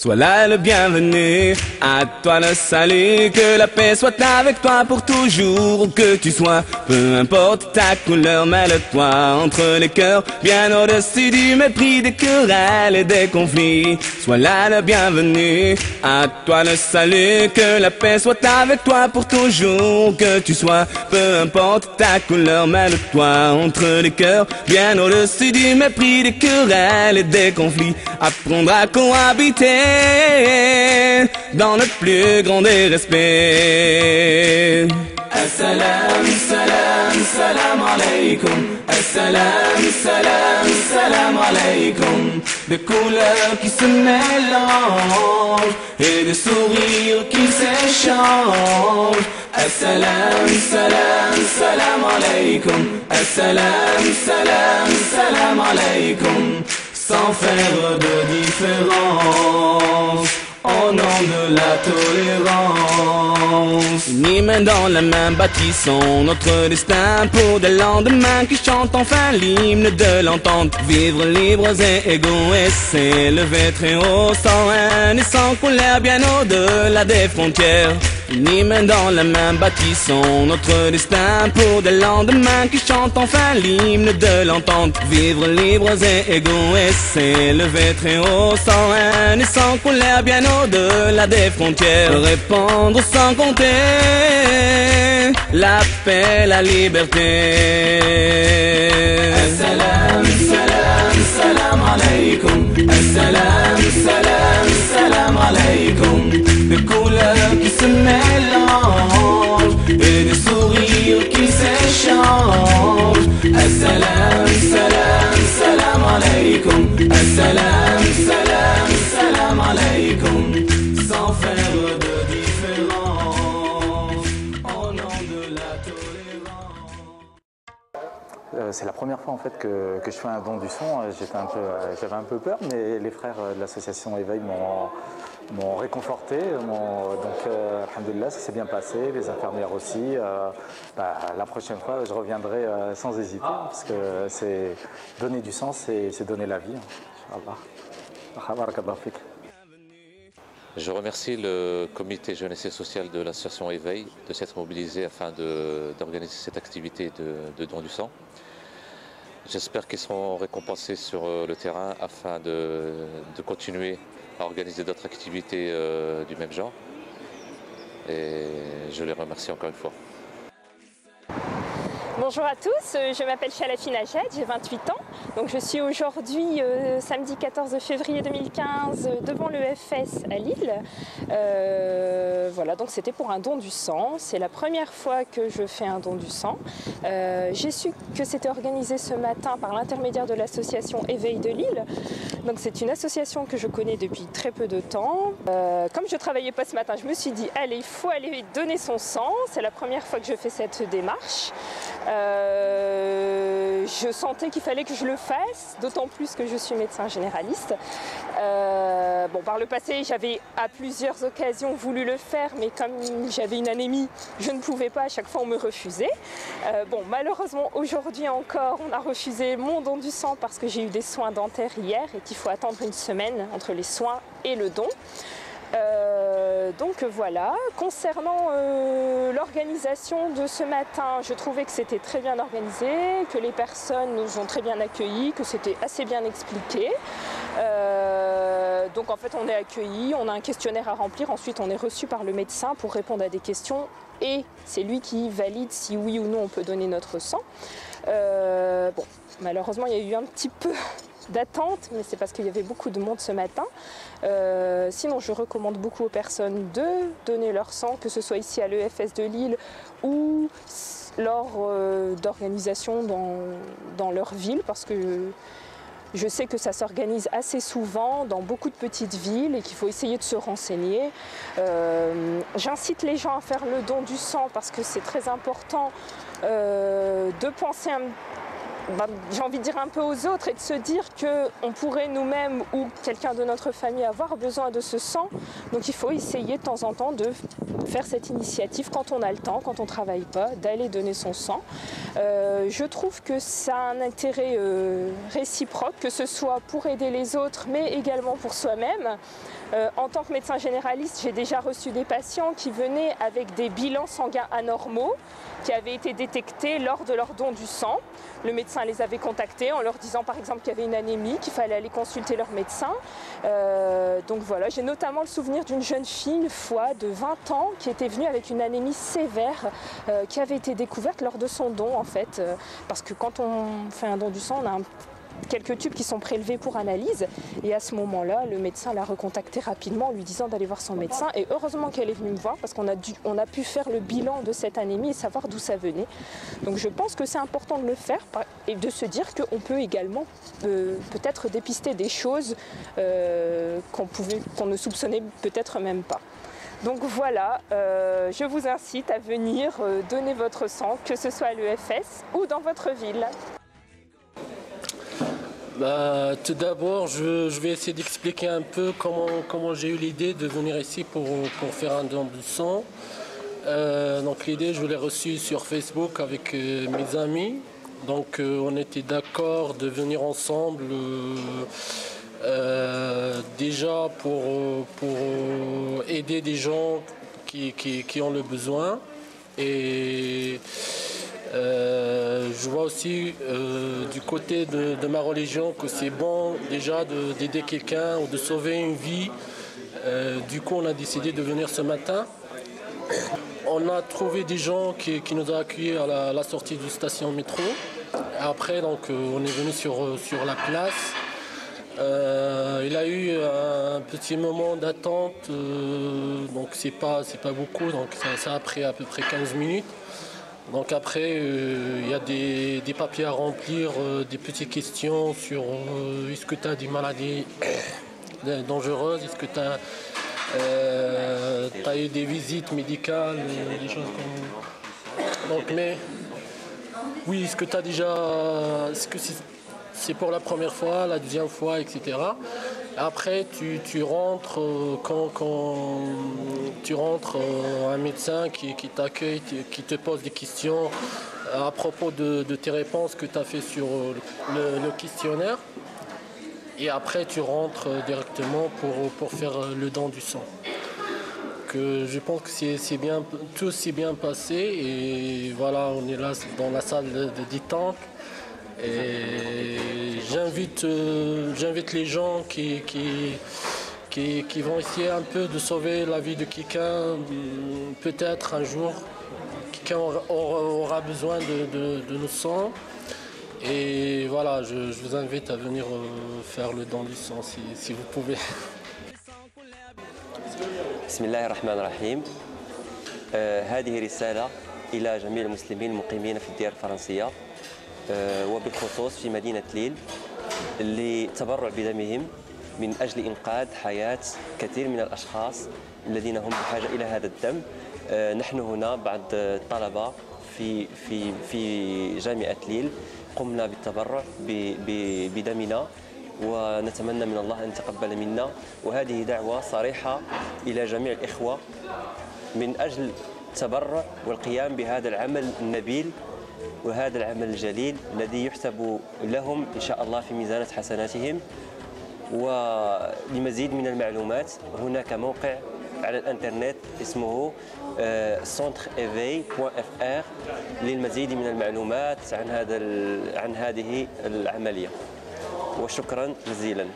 Sois là le bienvenu, à toi le salut, que la paix soit avec toi pour toujours, où que tu sois, peu importe ta couleur, mêle-toi entre les cœurs, bien au-dessus du mépris, des querelles et des conflits. Sois là le bienvenu, à toi le salut, que la paix soit avec toi pour toujours, où que tu sois, peu importe ta couleur, mêle-toi entre les cœurs, bien au-dessus du mépris, des querelles et des conflits. Apprendre à cohabiter dans le plus grand des respects. Assalam, salam, salam alaikum. Assalam, salam, salam alaikum. Des couleurs qui se mélangent et des sourires qui s'échangent. Assalam, salam, salam alaikum. Assalam, salam, salam alaikum. Sans faire de différence, au nom de la tolérance. Unis main dans la main, bâtissons notre destin pour des lendemains qui chantent enfin l'hymne de l'entente. Vivre libres et égaux et s'élever très haut, sans haine et sans colère, bien au-delà des frontières. Unis main dans la main, bâtissons notre destin pour des lendemains qui chantent enfin l'hymne de l'entente. Vivre libres et égaux et s'élever très haut, sans haine et sans colère, bien au-delà des frontières. Répandre sans compter la paix, la liberté. Assalam, salam, salam alaikum. Assalam, salam, salam alaikum. Des couleurs qui se mélangent et des sourires qui s'échangent. Assalam, salam, salam alaikum. Assalam, salam, salam alaikum. Sans faire de différence, au nom de la tolérance. C'est la première fois en fait que je fais un don du sang. J'avais un peu peur, mais les frères de l'association Éveil m'ont réconforté. Donc, alhamdoulilah, ça s'est bien passé. Les infirmières aussi. La prochaine fois, je reviendrai sans hésiter, parce que c'est donner du sang, c'est donner la vie. Inch'Allah. Je remercie le comité jeunesse et social de l'association Éveil de s'être mobilisé afin d'organiser cette activité de don du sang. J'espère qu'ils seront récompensés sur le terrain afin de continuer à organiser d'autres activités du même genre. Et je les remercie encore une fois. Bonjour à tous, je m'appelle Chalafi Najed, j'ai 28 ans. Donc je suis aujourd'hui, samedi 14 février 2015, devant le FS à Lille. Voilà, donc c'était pour un don du sang. C'est la première fois que je fais un don du sang. J'ai su que c'était organisé ce matin par l'intermédiaire de l'association Éveil de Lille. Donc c'est une association que je connais depuis très peu de temps. Comme je ne travaillais pas ce matin, je me suis dit, allez, il faut aller donner son sang. C'est la première fois que je fais cette démarche. Je sentais qu'il fallait que je le fasse, d'autant plus que je suis médecin généraliste. Par le passé, j'avais à plusieurs occasions voulu le faire, mais comme j'avais une anémie, je ne pouvais pas, à chaque fois on me refusait. Malheureusement, aujourd'hui encore, on a refusé mon don du sang parce que j'ai eu des soins dentaires hier et qu'il faut attendre une semaine entre les soins et le don. Donc voilà, concernant l'organisation de ce matin, je trouvais que c'était très bien organisé, que les personnes nous ont très bien accueillis, que c'était assez bien expliqué. Donc en fait on est accueillis, on a un questionnaire à remplir, ensuite on est reçu par le médecin pour répondre à des questions et c'est lui qui valide si oui ou non on peut donner notre sang. Malheureusement il y a eu un petit peu d'attente, mais c'est parce qu'il y avait beaucoup de monde ce matin. Sinon, je recommande beaucoup aux personnes de donner leur sang, que ce soit ici à l'EFS de Lille ou lors d'organisation dans leur ville, parce que je sais que ça s'organise assez souvent dans beaucoup de petites villes et qu'il faut essayer de se renseigner. J'incite les gens à faire le don du sang parce que c'est très important de penser j'ai envie de dire un peu aux autres et de se dire qu'on pourrait nous-mêmes ou quelqu'un de notre famille avoir besoin de ce sang. Donc il faut essayer de temps en temps de faire cette initiative quand on a le temps, quand on ne travaille pas, d'aller donner son sang. Je trouve que ça a un intérêt réciproque, que ce soit pour aider les autres mais également pour soi-même. En tant que médecin généraliste, j'ai déjà reçu des patients qui venaient avec des bilans sanguins anormaux qui avaient été détectés lors de leur don du sang. Le médecin les avait contactés en leur disant par exemple qu'il y avait une anémie, qu'il fallait aller consulter leur médecin. Donc voilà, j'ai notamment le souvenir d'une jeune fille une fois de 20 ans qui était venue avec une anémie sévère qui avait été découverte lors de son don en fait. Parce que quand on fait un don du sang, on a quelques tubes qui sont prélevés pour analyse et à ce moment-là, le médecin l'a recontacté rapidement en lui disant d'aller voir son médecin et heureusement qu'elle est venue me voir parce qu'on a pu faire le bilan de cette anémie et savoir d'où ça venait. Donc je pense que c'est important de le faire et de se dire qu'on peut également peut-être dépister des choses qu'on ne soupçonnait peut-être même pas. Donc voilà, je vous incite à venir donner votre sang, que ce soit à l'EFS ou dans votre ville. Tout d'abord, je vais essayer d'expliquer un peu comment j'ai eu l'idée de venir ici pour faire un don de sang. Donc l'idée, je l'ai reçue sur Facebook avec mes amis. Donc on était d'accord de venir ensemble déjà pour aider des gens qui ont le besoin. Et je vois aussi du côté de ma religion que c'est bon déjà d'aider quelqu'un ou de sauver une vie. Du coup, on a décidé de venir ce matin. On a trouvé des gens qui nous ont accueillis à la sortie de station métro. Après, donc, on est venu sur la place. Il a eu un petit moment d'attente, donc c'est pas beaucoup, donc ça a pris à peu près 15 minutes. Donc après, il y a des papiers à remplir, des petites questions sur est-ce que tu as des maladies dangereuses, est-ce que tu as eu des visites médicales, des choses comme... Donc, mais oui, est-ce que tu as déjà... Est-ce que c'est pour la première fois, la deuxième fois, etc. Après, tu rentres, quand tu rentres, un médecin qui t'accueille, qui te pose des questions à propos de tes réponses que tu as fait sur le questionnaire. Et après, tu rentres directement pour faire le don du sang. Je pense que tout s'est bien passé et voilà, on est là dans la salle de détente. Et j'invite les gens qui vont essayer un peu de sauver la vie de quelqu'un. Peut-être un jour, quelqu'un aura besoin de nos sangs. Et voilà, je vous invite à venir faire le don du sang si vous pouvez. بسم الله الرحمن الرحيم. هذه رسالة إلى جميع المسلمين المقيمين في الديار الفرنسية وبالخصوص في مدينة ليل للتبرع بدمهم من أجل إنقاذ حياة كثير من الأشخاص الذين هم بحاجة إلى هذا الدم. نحن هنا بعض الطلبة في جامعة ليل قمنا بالتبرع بدمنا ونتمنى من الله أن يتقبل منا، وهذه دعوة صريحة إلى جميع الإخوة من أجل التبرع والقيام بهذا العمل النبيل وهذا العمل الجليل الذي يحسب لهم إن شاء الله في ميزانة حسناتهم. ولمزيد من المعلومات هناك موقع على الانترنت اسمه centreeveil.fr للمزيد من المعلومات عن هذه العملية. وشكرا جزيلا.